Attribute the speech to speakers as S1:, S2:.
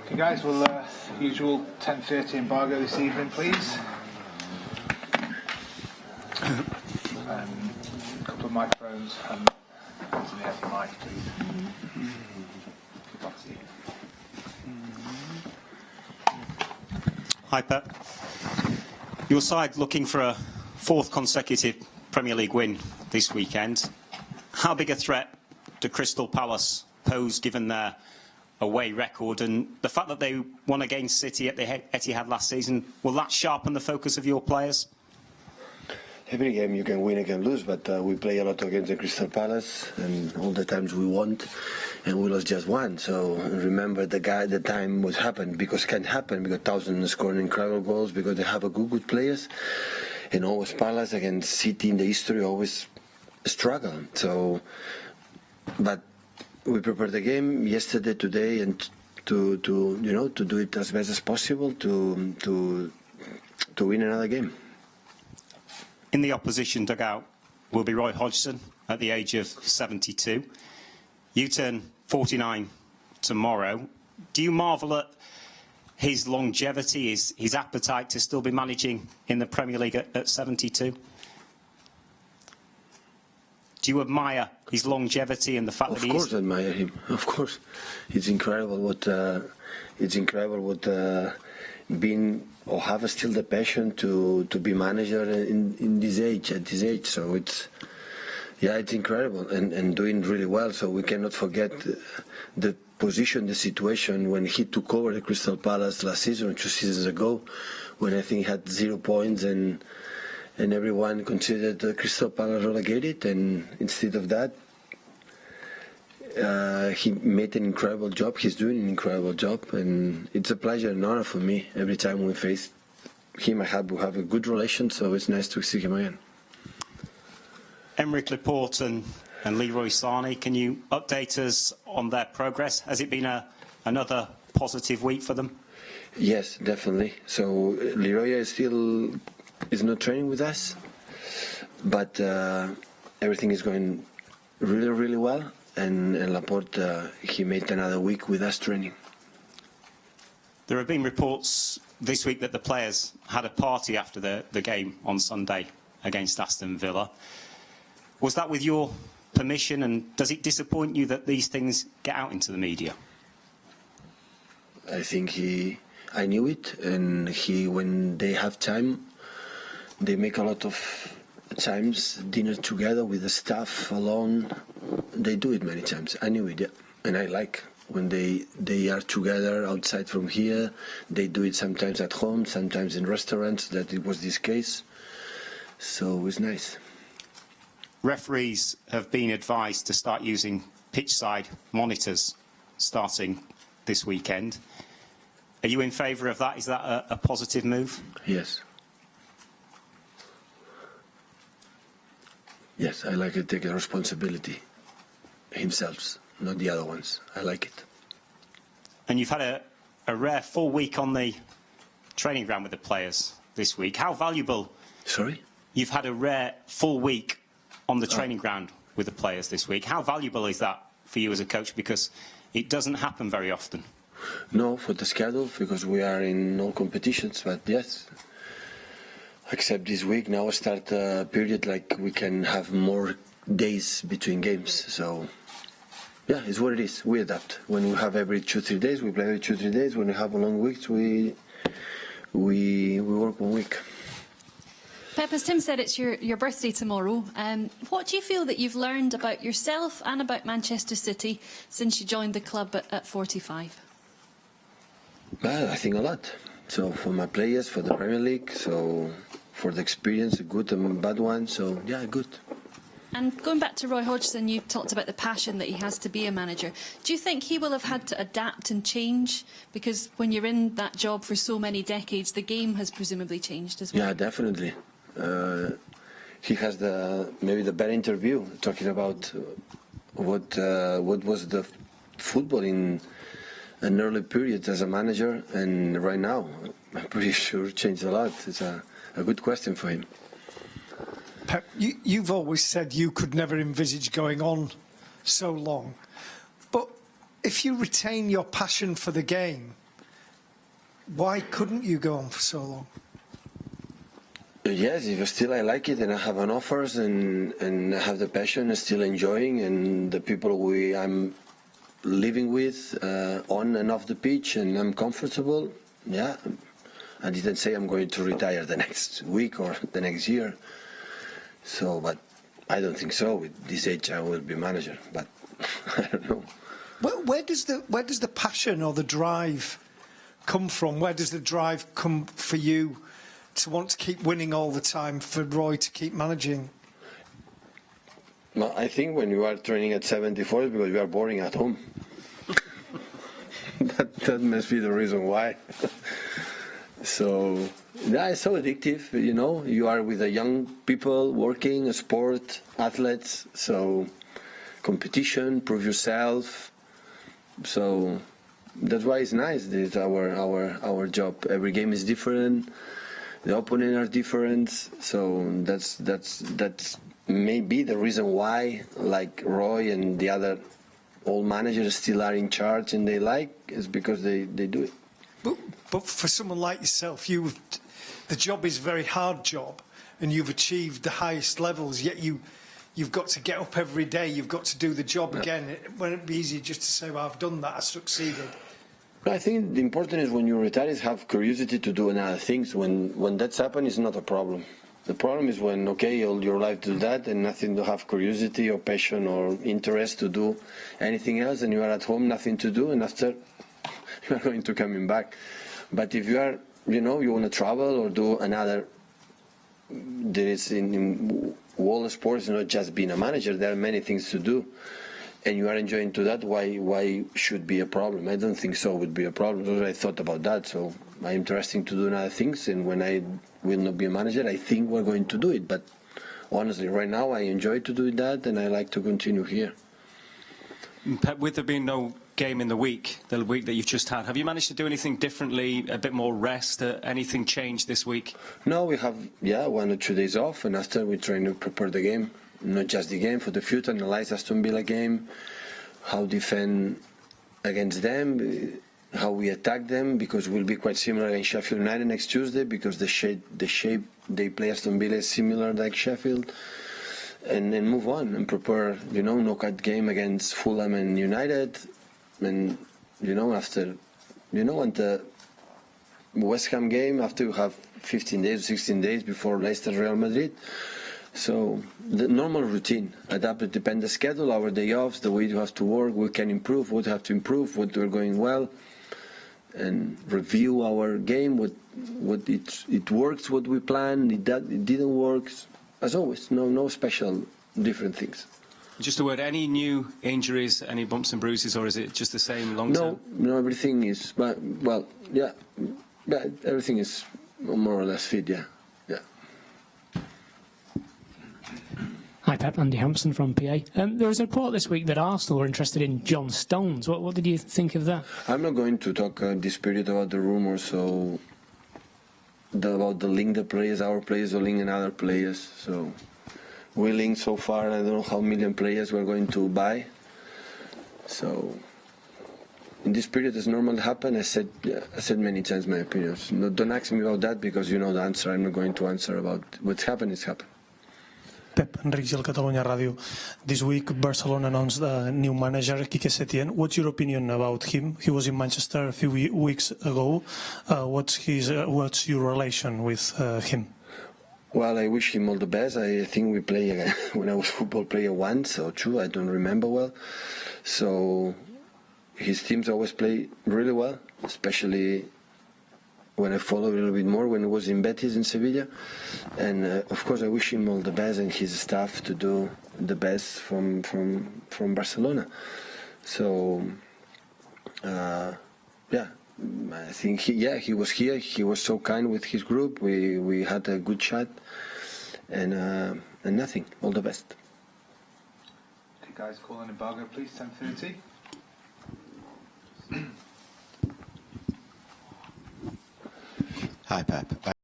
S1: Okay guys, we'll usual 10:30 embargo this evening, please. A couple of microphones and onto the empty mic, please.
S2: Hi Pep. Your side looking for a fourth consecutive Premier League win this weekend. How big a threat do Crystal Palace pose given their away record and the fact that they won against City at the Etihad last season? Will that sharpen the focus of your players?
S3: Every game you can win and can lose, but we play a lot against the Crystal Palace, and all the times we won, and we lost just one. So remember the time what happened, because it can happen, because Townsend scoring incredible goals, because they have a good players, and always Palace against City in the history always struggle. So, but we prepared the game yesterday, today, and to do it as best as possible to win another game.
S2: In the opposition dugout will be Roy Hodgson at the age of 72. You turn 49 tomorrow. Do you marvel at his longevity, his appetite to still be managing in the Premier League at 72? Do you admire his longevity and the fact that he is?
S3: Of course, I admire him. Of course, it's incredible what being or have still the passion to be manager in this age, at this age. So it's incredible and doing really well. So we cannot forget the position, the situation when he took over the Crystal Palace last season, 2 seasons ago, when I think he had 0 points and everyone considered the Crystal Palace relegated, and instead of that, he made an incredible job. He's doing an incredible job, and it's a pleasure and honor for me every time we face him. We have a good relation, so it's nice to see him again.
S2: Emerick Laporte and Leroy Sané, can you update us on their progress? Has it been another positive week for them?
S3: Yes, definitely. So Leroy is not training with us, but everything is going really, really well. And Laporte, he made another week with us training.
S2: There have been reports this week that the players had a party after the game on Sunday against Aston Villa. Was that with your permission, and does it disappoint you that these things get out into the media?
S3: I think I knew it, and when they have time, they make a lot of times dinner together with the staff alone. They do it many times. I knew it, yeah. And I like when they are together outside from here. They do it sometimes at home, sometimes in restaurants. That it was this case, so it's nice.
S2: Referees have been advised to start using pitch-side monitors starting this weekend. Are you in favour of that? Is that a positive move?
S3: Yes. Yes, I like to take the responsibility himself, not the other ones. I like it.
S2: And you've had a rare full week on the training ground with the players this week. How valuable?
S3: Sorry?
S2: You've had a rare full week on the training ground with the players this week. How valuable is that for you as a coach? Because it doesn't happen very often.
S3: No, for the schedule, because we are in all competitions, but yes. Except this week, now start a period like we can have more days between games. So, yeah, it's what it is. We adapt. When we have every 2-3 days, we play every 2-3 days. When we have long weeks, we work 1 week.
S4: Pep, as Tim said, it's your birthday tomorrow. What do you feel that you've learned about yourself and about Manchester City since you joined the club at 45?
S3: Well, I think a lot. So for my players, for the Premier League, so for the experience, a good and bad one. So yeah, good.
S4: And going back to Roy Hodgson, you talked about the passion that he has to be a manager. Do you think he will have had to adapt and change? Because when you're in that job for so many decades, the game has presumably changed as well.
S3: Yeah, definitely. He has maybe the better interview talking about what was the football in an early period as a manager and right now. I'm pretty sure it changed a lot. It's a good question for him.
S5: Pep, you've always said you could never envisage going on so long. But if you retain your passion for the game, Why couldn't you go on for so long?
S3: Yes, if still I like it and I have an offers and I have the passion and still enjoying, and the people I'm living with on and off the pitch, and I'm comfortable, yeah. I didn't say I'm going to retire the next week or the next year. So, but I don't think so. With this age, I will be manager, but I don't know.
S5: Where does the passion or the drive come from? Where does the drive come for you to want to keep winning all the time, for Roy to keep managing?
S3: Well, I think when you are training at 74 is because you are boring at home. that must be the reason why. So, yeah, it's so addictive, you know. You are with the young people working, sport, athletes, so competition, prove yourself. So that's why it's nice. It's our job. Every game is different. The opponent are different. So that's maybe the reason why, like Roy and the other old managers still are in charge and they like, is because they do it.
S5: But for someone like yourself, the job is a very hard job, and you've achieved the highest levels. Yet you've got to get up every day. You've got to do the job again. It wouldn't be easy just to say, "Well, I've done that. I succeeded."
S3: I think the important is when you retire is have curiosity to do another things. When that's happened, it's not a problem. The problem is when, okay, all your life do that and nothing to have curiosity or passion or interest to do anything else, and you are at home, nothing to do, and after you are going to coming back. But if you are, you know, you want to travel or do another, there is in world of sports, not just being a manager, there are many things to do, and you are enjoying to that, why should be a problem? I don't think so would be a problem. So I thought about that, so I'm interested to do other things, and when I will not be a manager, I think we're going to do it. But honestly, right now I enjoy to do that, and I like to continue here.
S2: Pep, with there being no game in the week that you've just had, have you managed to do anything differently, a bit more rest, anything changed this week?
S3: No, we have, 1 or 2 days off, and after we try to prepare the game, not just the game, for the future, analyze Aston Villa game, how defend against them, how we attack them, because we'll be quite similar in Sheffield United next Tuesday, because the shape they play Aston Villa is similar like Sheffield, and then move on and prepare, you know, knockout game against Fulham and United, and you know, after, you know, and the West Ham game, after you have 15 days, 16 days before Leicester Real Madrid. So the normal routine, adapt, it depends the schedule, our day offs, the way you have to work, we can improve, what have to improve, what we're going well, and review our game, what it works, what we planned, it didn't work, as always, no special different things.
S2: Just a word, any new injuries, any bumps and bruises, or is it just the same long term?
S3: No, everything is, well, yeah, everything is more or less fit, yeah.
S6: Hi Pep, Andy Hampson from PA. There was a report this week that Arsenal were interested in John Stones. What did you think of that?
S3: I'm not going to talk this period about the rumors, so about the link the players, our players, or link and other players. So we linked so far, I don't know how million players we're going to buy. So in this period, it's normal to happen. I said many times my opinions. No, don't ask me about that because you know the answer. I'm not going to answer about what's happened. It's happened.
S7: Pep, Enric Gil, Catalunya Ràdio. This week, Barcelona announced a new manager, Quique Setién. What's your opinion about him? He was in Manchester a few weeks ago. What's your relation with him?
S3: Well, I wish him all the best. I think we played when I was football player once or two. I don't remember well. So his teams always play really well, especially when I follow a little bit more when he was in Betis in Sevilla. And of course I wish him all the best and his staff to do the best from Barcelona. So yeah, I think he was here. He was so kind with his group. We had a good chat, and nothing. All the best.
S1: Okay, guys, call an embargo, please. 10:30.
S8: Hi, Pep.